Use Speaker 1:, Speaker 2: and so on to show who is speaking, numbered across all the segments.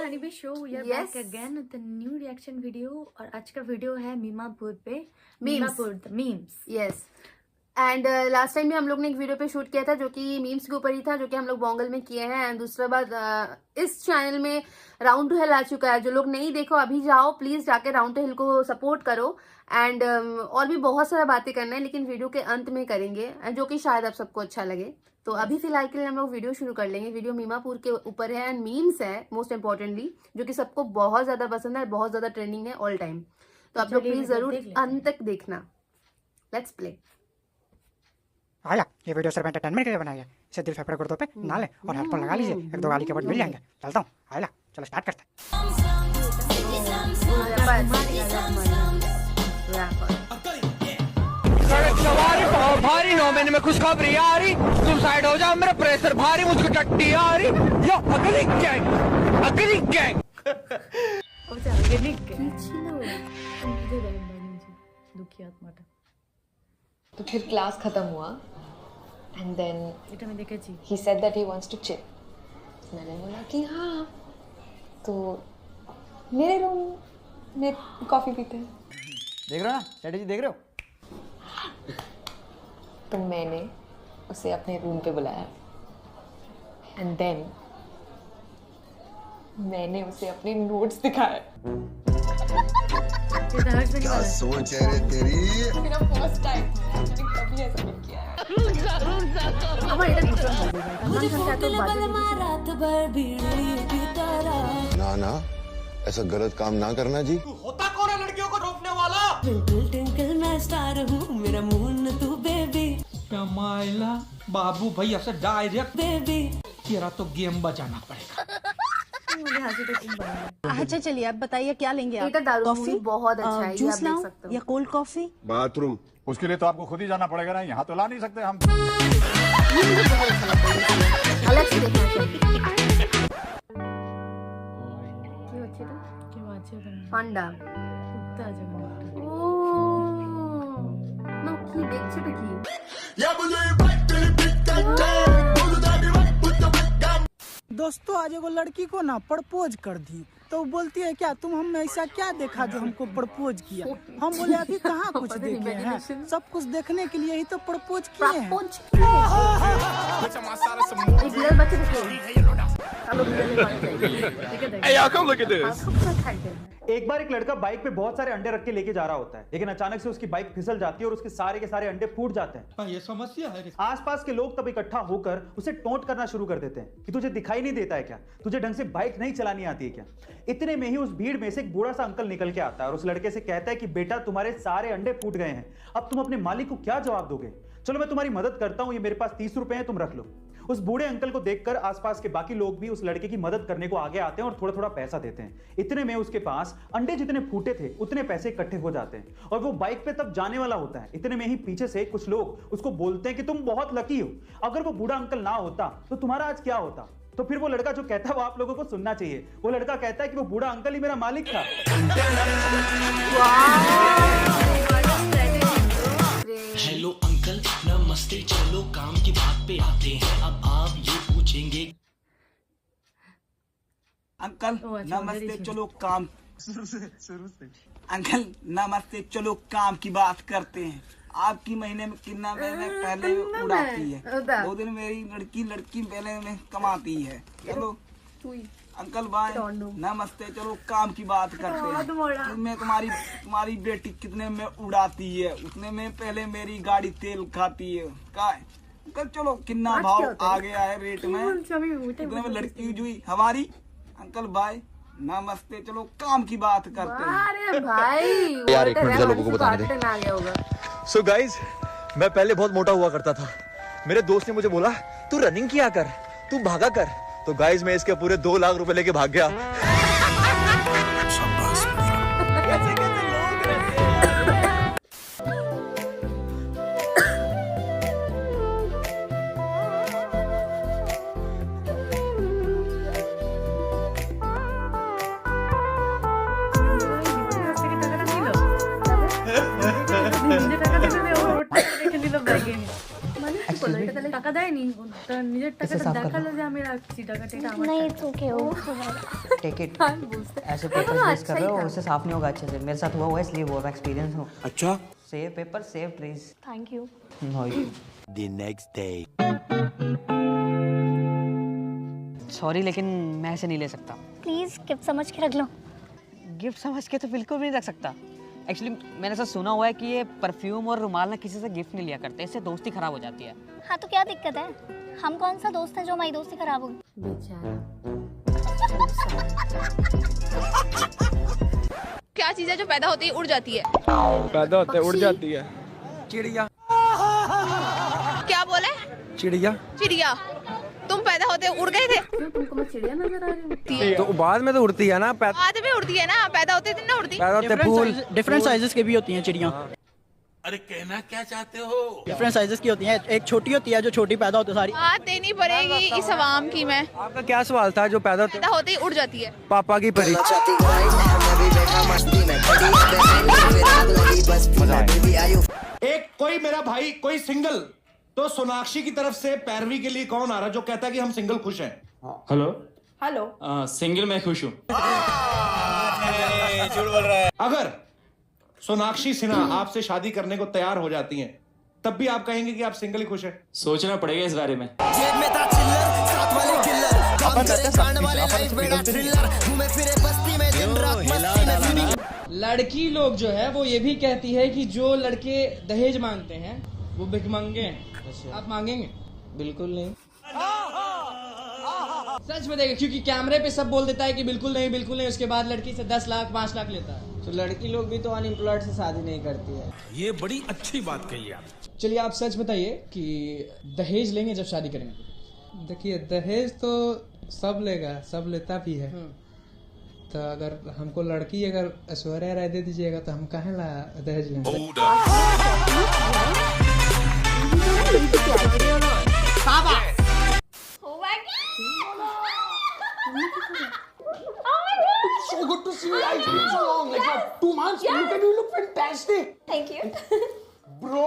Speaker 1: Honeybee show we are back again with a new reaction video. और आज का video है मीमापुर पे, Meemapur memes.
Speaker 2: Yes and last time भी हम लोग ने एक वीडियो पे शूट किया था जो कि मीम्स के ऊपर ही था, जो कि हम लोग बोंगल में किए हैं। एंड दूसरा बात इस चैनल में राउंड टू हिल आ चुका है। जो लोग नहीं देखो अभी जाओ, प्लीज जाके राउंड टू हिल को सपोर्ट करो। एंड और भी बहुत सारा बातें करना है, लेकिन वीडियो के अंत में करेंगे, जो कि शायद आप सबको अच्छा लगे। तो अभी फिलहाल के लिए हम लोग वीडियो शुरू कर लेंगे। वीडियो मीमापुर के ऊपर है एंड मीम्स है मोस्ट इम्पोर्टेंटली, जो कि सबको बहुत ज्यादा पसंद है, बहुत ज्यादा ट्रेंडिंग है ऑल टाइम। तो आप लोग प्लीज जरूर अंत तक देखना। Let's play.
Speaker 3: आया, ये वीडियो सिर्फ एंटरटेनमेंट के लिए बनाया है। इसे दिल फेफड़े गुर्दों पे ना ले और हेडफोन लगा लीजिए, एक दो गाली के वर्ड मिल जाएंगे। चलता हूँ, आया चलो स्टार्ट करते हैं।
Speaker 4: सवारी बहुत भारी, 9 महीने में खुशखबरी आ रही, तुम साइड हो जाओ, मेरा प्रेशर भारी, मुझको टट्टी आ रही। यो अगली गैंग, अगली गैंग।
Speaker 5: तो फिर क्लास खत्म हुआ and then he said that he wants to chill. मैंने बोला कि हाँ, तो मेरे रूम में कॉफी पीते हैं।
Speaker 4: देख रहे हो ना स्ट्रेटेजी, देख रहे हो?
Speaker 5: तो मैंने उसे अपने रूम पे बुलाया एंड देन मैंने उसे अपने नोट्स दिखाए।
Speaker 6: क्या सोच है रे तेरी?
Speaker 5: मेरा फर्स्ट टाइम है, मैंने कभी ऐसा नहीं किया है।
Speaker 6: ना ना, ऐसा गलत काम ना करना जी।
Speaker 4: होता कौन है लड़कियों को रोकने वाला?
Speaker 7: मैं स्टार हूँ, मेरा मून तू बेबी।
Speaker 4: माइला बाबू भैया से डायरेक्ट
Speaker 7: बेबी
Speaker 4: तेरा तो गेम बजाना पड़ेगा।
Speaker 8: अच्छा चलिए आप बताइए क्या लेंगे आप?
Speaker 2: कॉफी बहुत अच्छा है,
Speaker 8: जूस
Speaker 2: आप देख
Speaker 8: लाऊं
Speaker 2: सकते हो।
Speaker 8: या कोल्ड कॉफी?
Speaker 6: बाथरूम
Speaker 9: उसके लिए तो आपको खुद ही जाना पड़ेगा ना, यहाँ तो ला नहीं सकते हम।
Speaker 2: ये मुझे बहुत अच्छा लगता है, अलग से देखना चाहिए। पांडा ना की देख छिटे की
Speaker 3: दोस्तों आज एगो लड़की को ना प्रपोज कर दी, तो वो बोलती है क्या तुम हम ऐसा क्या देखा जो हमको प्रपोज किया? हम बोले अभी कहाँ कुछ देखे हैं, सब कुछ देखने के लिए ही तो प्रपोज किए हैं।
Speaker 10: एक बार एक लड़का बाइक पे बहुत सारे अंडे रख के लेके जा रहा होता है, लेकिन अचानक से उसकी बाइक फिसल जाती है और उसके सारे के सारे अंडे फूट जाते हैं।
Speaker 4: ये समस्या है।
Speaker 10: आसपास के लोग तब इकट्ठा होकर उसे टोंट करना शुरू कर देते हैं कि तुझे दिखाई नहीं देता है क्या, तुझे ढंग से बाइक नहीं चलानी आती है क्या। इतने में ही उस भीड़ में से एक बूढ़ा सा अंकल निकल के आता है और उस लड़के से कहता है कि बेटा तुम्हारे सारे अंडे फूट गए हैं, अब तुम अपने मालिक को क्या जवाब दोगे? चलो मैं तुम्हारी मदद करता हूं, ये मेरे पास 30 रुपए हैं, तुम रख लो। उस बूढ़े अंकल को देखकर आसपास के बाकी लोग भी उस लड़के की मदद करने को आगे आते हैं और थोड़ा थोड़ा पैसा देते हैं। इतने में उसके पास अंडे जितने फूटे थे उतने पैसे इकट्ठे हो जाते हैं और वो बाइक पे तब जाने वाला होता है। इतने में ही पीछे से कुछ लोग उसको बोलते हैं कि तुम बहुत लकी हो, अगर वो बूढ़ा अंकल ना होता तो तुम्हारा आज क्या होता। तो फिर वो लड़का जो कहता है वो आप लोगों को सुनना चाहिए। वो लड़का कहता है कि वो बूढ़ा अंकल ही मेरा मालिक था।
Speaker 7: हेलो अंकल नमस्ते, चलो काम की बात पे आते हैं। अब आप ये पूछेंगे
Speaker 3: अंकल नमस्ते, चलो काम शुरू से अंकल नमस्ते, चलो काम की बात करते हैं। आपकी महीने में कितना मैंने पहले उड़ाती है? 2 दिन मेरी लड़की पहले में कमाती है। चलो अंकल बाय नमस्ते, चलो काम की बात करते हैं। मैं तुम्हारी बेटी कितने में उड़ाती है, उतने में पहले मेरी गाड़ी तेल खाती है। का अंकल चलो कितना भाव आ गया है रेट में, इतने में लड़की जुई हमारी। अंकल बाय नमस्ते, चलो काम की बात करते हैं।
Speaker 2: अरे भाई
Speaker 6: यार एक मिनट लोगों को बताने दे। सो गाइज, मैं पहले बहुत मोटा हुआ करता था। मेरे दोस्त ने मुझे बोला तू रनिंग किया कर, तू भागा कर। तो गाइज मैं इसके पूरे 2 लाख रुपए लेके भाग गया।
Speaker 1: টাকা দেয়নি নিজে টাকাটা দেখালো যে আমি রাখছি টাকাটা এটা আমার
Speaker 11: नहीं तो क्या हो
Speaker 12: टेक इट ऐसे पेपर यूज कर रहे हो उससे साफ नहीं होगा अच्छे से मेरे साथ हुआ है इसलिए वो एक्सपीरियंस हो
Speaker 3: अच्छा
Speaker 12: save paper save trees
Speaker 11: thank you
Speaker 7: The next day.
Speaker 12: Sorry लेकिन मैं ऐसे नहीं ले सकता
Speaker 11: प्लीज गिफ्ट समझ के रख लो
Speaker 12: गिफ्ट समझ के तो बिल्कुल भी नहीं रख सकता एक्चुअली मैंने ऐसा सुना हुआ है कि ये परफ्यूम और रुमाल ना किसी से गिफ्ट नहीं लिया करते इससे दोस्ती खराब हो जाती है
Speaker 11: हाँ तो क्या दिक्कत है हम कौन सा दोस्त है जो हमारी दोस्ती खराब होगी
Speaker 2: बेचारा
Speaker 13: क्या चीज है जो पैदा होते ही उड़ जाती है?
Speaker 4: पैदा होते उड़ जाती है।
Speaker 3: चिड़िया।
Speaker 13: क्या बोले?
Speaker 3: चिड़िया।
Speaker 13: चिड़िया। तुम पैदा होते उड़ गए थे?
Speaker 2: तुमको मैं चिड़िया नजर आ रही हूँ
Speaker 4: तो बाद में तो उड़ती है ना।
Speaker 13: बाद में उड़ती है ना, पैदा होते दिन ना उड़ती।
Speaker 4: पैदा होते फूल।
Speaker 14: डिफरेंट साइजेस के भी होती हैं चिड़िया।
Speaker 7: अरे कहना क्या चाहते हो?
Speaker 14: डिफरेंट साइजेस की होती हैं, एक छोटी होती है जो छोटी पैदा होती है सारी।
Speaker 13: बात देनी पड़ेगी इस आवाम की। मैं
Speaker 4: आपका क्या सवाल था? जो पैदा
Speaker 13: होते ही उड़ जाती है।
Speaker 4: पापा की परी।
Speaker 15: एक कोई मेरा भाई कोई सिंगल तो सोनाक्षी की तरफ से पैरवी के लिए कौन आ रहा है जो कहता है कि हम सिंगल खुश हैं?
Speaker 16: हेलो
Speaker 13: हेलो
Speaker 16: सिंगल मैं खुश हूँ।
Speaker 15: झूठ बोल रहा है। अगर सोनाक्षी सिन्हा आपसे शादी करने को तैयार हो जाती हैं तब भी आप कहेंगे कि आप सिंगल ही खुश हैं?
Speaker 16: सोचना पड़ेगा इस बारे में।
Speaker 14: लड़की लोग जो है वो ये भी कहती है कि जो लड़के दहेज मांगते हैं वो भिखमंगे हैं। आप मांगेंगे? बिल्कुल नहीं। सच बताइए क्योंकि कैमरे पे सब बोल देता है कि बिल्कुल नहीं बिल्कुल नहीं, उसके बाद लड़की से 10 लाख 5 लाख लेता है।
Speaker 12: तो लड़की लोग भी तो अनएम्प्लॉयड से शादी नहीं करती है।
Speaker 7: ये बड़ी अच्छी बात कही आप।
Speaker 14: चलिए आप सच बताइए कि दहेज लेंगे जब शादी करेंगे?
Speaker 17: देखिए दहेज तो सब लेगा, सब लेता भी है। तो अगर हमको लड़की अगर ऐश्वर्या राय दे दीजिएगा तो हम काहे ला दहेज लेंगे?
Speaker 15: So good to see you. It's been so long, like what, 2 months.
Speaker 11: Yeah.
Speaker 15: Look at you, look fantastic.
Speaker 11: Thank you.
Speaker 15: Bro,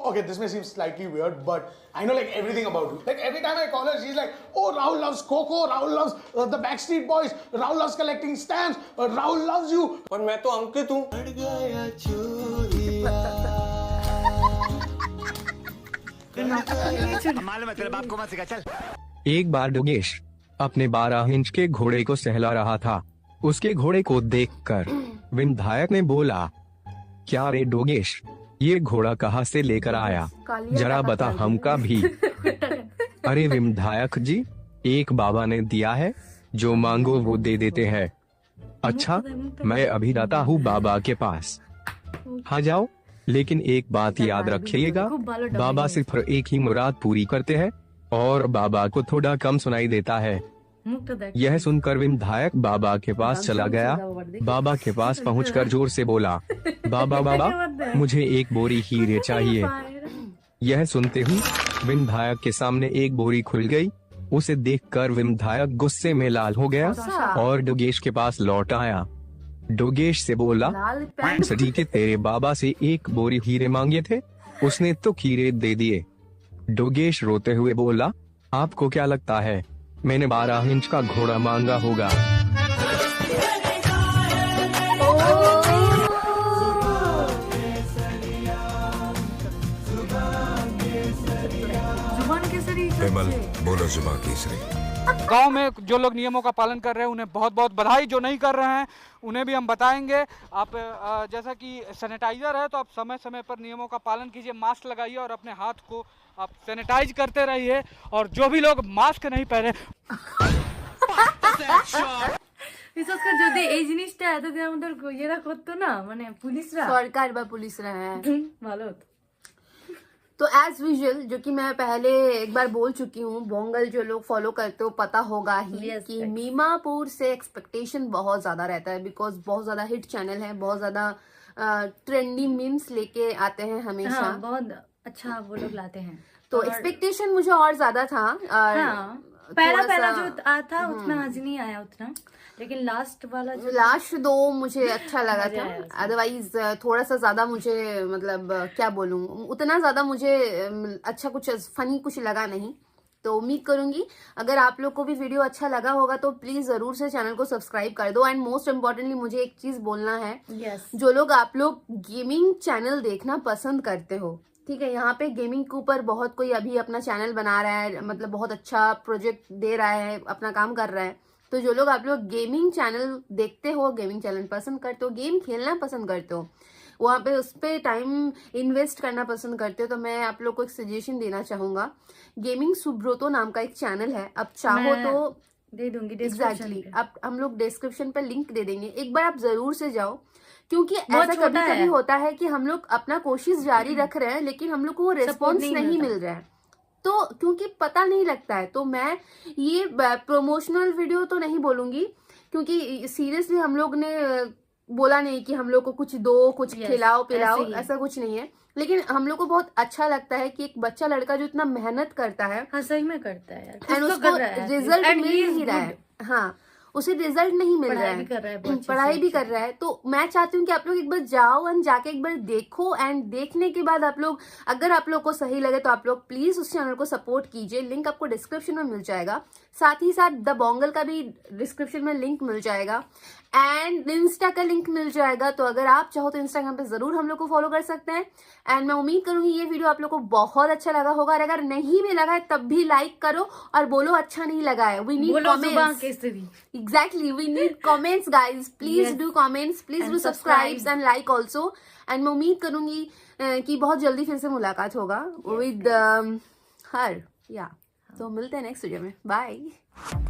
Speaker 15: okay, this may seem slightly weird, but I know like everything about you. Like every time I call her, she's like, "Oh, Rahul loves Coco. Rahul loves the Backstreet Boys. Rahul loves collecting stamps. Rahul loves you."
Speaker 18: पर मैं तो अंकित हूँ।
Speaker 3: मालूम है तेरे बाप को मत सिखा चल।
Speaker 19: एक बार डोगेश अपने 12 इंच के घोड़े को सहला रहा था। उसके घोड़े को देखकर विधायक ने बोला, क्या रे डोगेश, ये घोड़ा कहाँ से लेकर आया, जरा बता हमका भी। अरे विधायक जी, एक बाबा ने दिया है, जो मांगो वो दे देते हैं। अच्छा, मैं अभी जाता हूँ बाबा के पास। हाँ जाओ, लेकिन एक बात याद रखिएगा, बाबा सिर्फ एक ही मुराद पूरी करते हैं और बाबा को थोड़ा कम सुनाई देता है। यह सुनकर विधायक बाबा के पास चला गया। बाबा के पास पहुंचकर जोर से बोला, बाबा बाबा, मुझे एक बोरी हीरे चाहिए। यह सुनते ही विधायक के सामने एक बोरी खुल गई। उसे देखकर विधायक गुस्से में लाल हो गया और डोगेश के पास लौट आया। डोगेश से बोला, सजी के तेरे बाबा से एक बोरी हीरे मांगे थे, उसने तो हीरे दे दिए। डोगेश रोते हुए बोला, आपको क्या लगता है मैंने 12 इंच का घोड़ा मांगा होगा?
Speaker 20: विमल बोलो जुबान केसरी।
Speaker 4: गांव में जो लोग नियमों का पालन कर रहे हैं उन्हें बहुत बहुत बधाई। जो नहीं कर रहे हैं उन्हें भी हम बताएंगे। आप जैसा कि सैनिटाइजर है तो आप समय समय पर नियमों का पालन कीजिए, मास्क लगाइए और अपने हाथ को आप सैनिटाइज करते रहिए। और जो भी लोग मास्क नहीं पहने
Speaker 1: বিশেষ করে যদি এই জিনিসটা এতদিন আমাদের ইয়েরা করতো না, মানে পুলিশরা,
Speaker 2: সরকার বা পুলিশরা, হ্যাঁ
Speaker 1: ভালো হতো।
Speaker 2: तो एज यूजुअल, जो कि मैं पहले एक बार बोल चुकी हूँ, बोंगल जो लोग फॉलो करते हो पता होगा ही कि मीमापुर से एक्सपेक्टेशन बहुत ज्यादा रहता है, बिकॉज बहुत ज्यादा हिट चैनल है, बहुत ज्यादा ट्रेंडी मीम्स लेके आते हैं हमेशा।
Speaker 1: हाँ, बहुत अच्छा वो लोग लाते हैं,
Speaker 2: तो एक्सपेक्टेशन मुझे और ज्यादा था।
Speaker 1: पहला जो था उतना आज नहीं आया उतना, लेकिन लास्ट वाला जो
Speaker 2: लास्ट 2 मुझे अच्छा लगा था। अदरवाइज थोड़ा सा ज्यादा मुझे, मतलब क्या बोलूं, उतना ज्यादा मुझे अच्छा कुछ फनी कुछ लगा नहीं। तो उम्मीद करूंगी अगर आप लोग को भी वीडियो अच्छा लगा होगा तो प्लीज जरूर से चैनल को सब्सक्राइब कर दो। एंड मोस्ट इम्पोर्टेंटली मुझे एक चीज बोलना है, जो लोग आप लोग गेमिंग चैनल देखना पसंद करते हो, ठीक है, यहाँ पे गेमिंग के ऊपर बहुत कोई अभी अपना चैनल बना रहा है, मतलब बहुत अच्छा प्रोजेक्ट दे रहा है, अपना काम कर रहा है। तो जो लोग आप लोग गेमिंग चैनल देखते हो, गेमिंग चैनल पसंद करते हो, गेम खेलना पसंद करते हो, वहाँ पे उस पर टाइम इन्वेस्ट करना पसंद करते हो, तो मैं आप लोग को एक सजेशन देना चाहूंगा। गेमिंग सुब्रोतो नाम का एक चैनल है, आप चाहो तो
Speaker 1: दे दूंगी
Speaker 2: एग्जैक्टली आप हम लोग डिस्क्रिप्शन पे लिंक दे देंगे, एक बार आप जरूर से जाओ, क्योंकि ऐसा कभी कभी होता है कि हम लोग अपना कोशिश जारी रख रहे हैं लेकिन हम लोग को वो रिस्पॉन्स नहीं मिल रहा है, तो क्योंकि पता नहीं लगता है। तो मैं ये प्रमोशनल वीडियो तो नहीं बोलूंगी, क्योंकि सीरियसली हम लोग ने बोला नहीं कि हम लोग को कुछ दो, कुछ खिलाओ पिलाओ, ऐसा कुछ नहीं है। लेकिन हम लोग को बहुत अच्छा लगता है कि एक बच्चा लड़का जो इतना मेहनत करता है,
Speaker 1: हाँ सही में करता है यार,
Speaker 2: एंड उसको रिजल्ट मिल ही रहा है, हाँ उसे रिजल्ट नहीं मिल रहा है, पढ़ाई भी कर रहा है। तो मैं चाहती हूँ कि आप लोग एक बार जाओ एंड जाके एक बार देखो, एंड देखने के बाद आप लोग अगर आप लोग को सही लगे तो आप लोग प्लीज उस चैनल को सपोर्ट कीजिए। लिंक आपको डिस्क्रिप्शन में मिल जाएगा, साथ ही साथ द बोंगल का भी डिस्क्रिप्शन में लिंक मिल जाएगा, एंड इंस्टा का लिंक मिल जाएगा। तो अगर आप चाहो तो इंस्टाग्राम पे जरूर हम लोग को फॉलो कर सकते हैं। एंड मैं उम्मीद करूंगी ये वीडियो आप लोग को बहुत अच्छा लगा होगा, और अगर नहीं भी लगा है तब भी लाइक करो और बोलो अच्छा नहीं लगा है। We need comments, exactly we need comments guys, please do comments, please do subscribe and like also. And मैं उम्मीद करूंगी कि बहुत जल्दी फिर से मुलाकात होगा विद हर, या तो मिलते हैं नेक्स्ट वीडियो में, बाय।